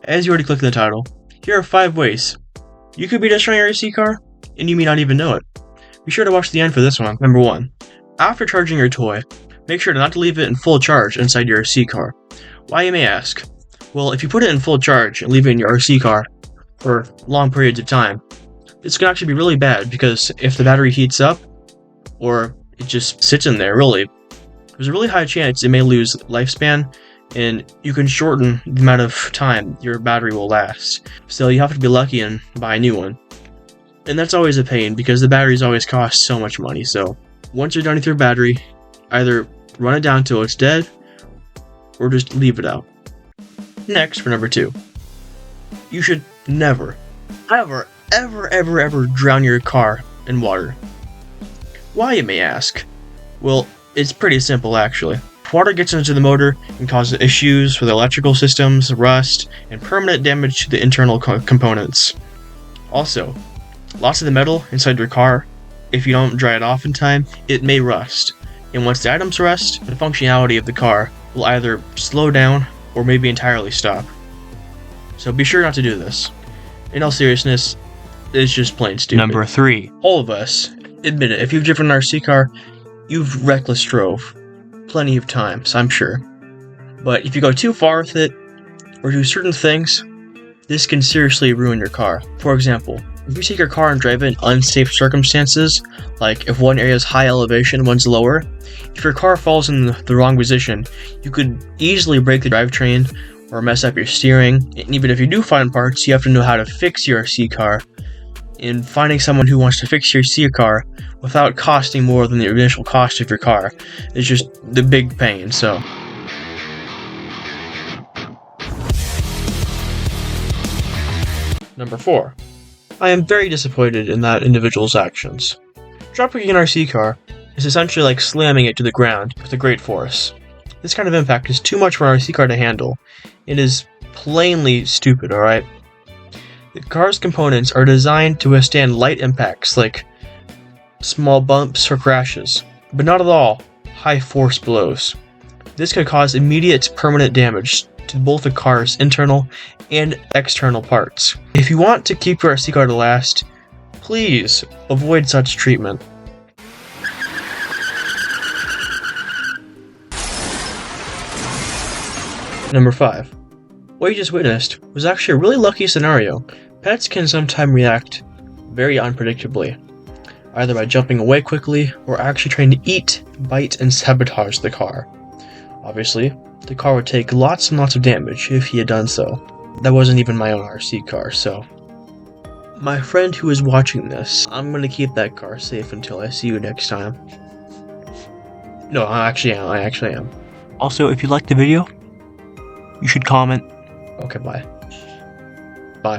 As you already clicked in the title, here are 5 ways you could be destroying your RC car, and you may not even know it. Be sure to watch the end for this one. Number 1. After charging your toy, make sure not to leave it in full charge inside your RC car. Why, you may ask? Well, if you put it in full charge and leave it in your RC car for long periods of time, this can actually be really bad, because if the battery heats up, or it just sits in there, really, there's a really high chance it may lose lifespan, and you can shorten the amount of time your battery will last. So you have to be lucky and buy a new one. And that's always a pain, because the batteries always cost so much money. So once you're done with your battery, either run it down till it's dead, or just leave it out. Next, for number 2, you should never, ever drown your car in water. Why, you may ask? Well, it's pretty simple actually. Water gets into the motor and causes issues with electrical systems, rust, and permanent damage to the internal components. Also, lots of the metal inside your car, if you don't dry it off in time, it may rust. And once the items rust, the functionality of the car will either slow down or maybe entirely stop. So be sure not to do this. In all seriousness, it's just plain stupid. Number 3. All of us, admit it, if you've driven an RC car, you've reckless drove. Plenty of times, I'm sure. But if you go too far with it, or do certain things, this can seriously ruin your car. For example, if you take your car and drive it in unsafe circumstances, like if one area is high elevation, one's lower, if your car falls in the wrong position, you could easily break the drivetrain or mess up your steering. And even if you do find parts, you have to know how to fix your RC car. And finding someone who wants to fix your RC car without costing more than the initial cost of your car is just the big pain. So Number 4. I am very disappointed in that individual's actions. Dropping an RC car is essentially like slamming it to the ground with a great force. This kind of impact is too much for an RC car to handle. It is plainly stupid, alright? The car's components are designed to withstand light impacts like small bumps or crashes, but not at all high force blows. This could cause immediate permanent damage to both the car's internal and external parts. If you want to keep your RC car to last, please avoid such treatment. Number 5. What you just witnessed was actually a really lucky scenario. Pets can sometimes react very unpredictably, either by jumping away quickly or actually trying to eat, bite, and sabotage the car. Obviously, the car would take lots and lots of damage if he had done so. That wasn't even my own RC car, so my friend who is watching this, I'm gonna keep that car safe until I see you next time. No, I actually am. Also, if you liked the video, you should comment. Okay, bye.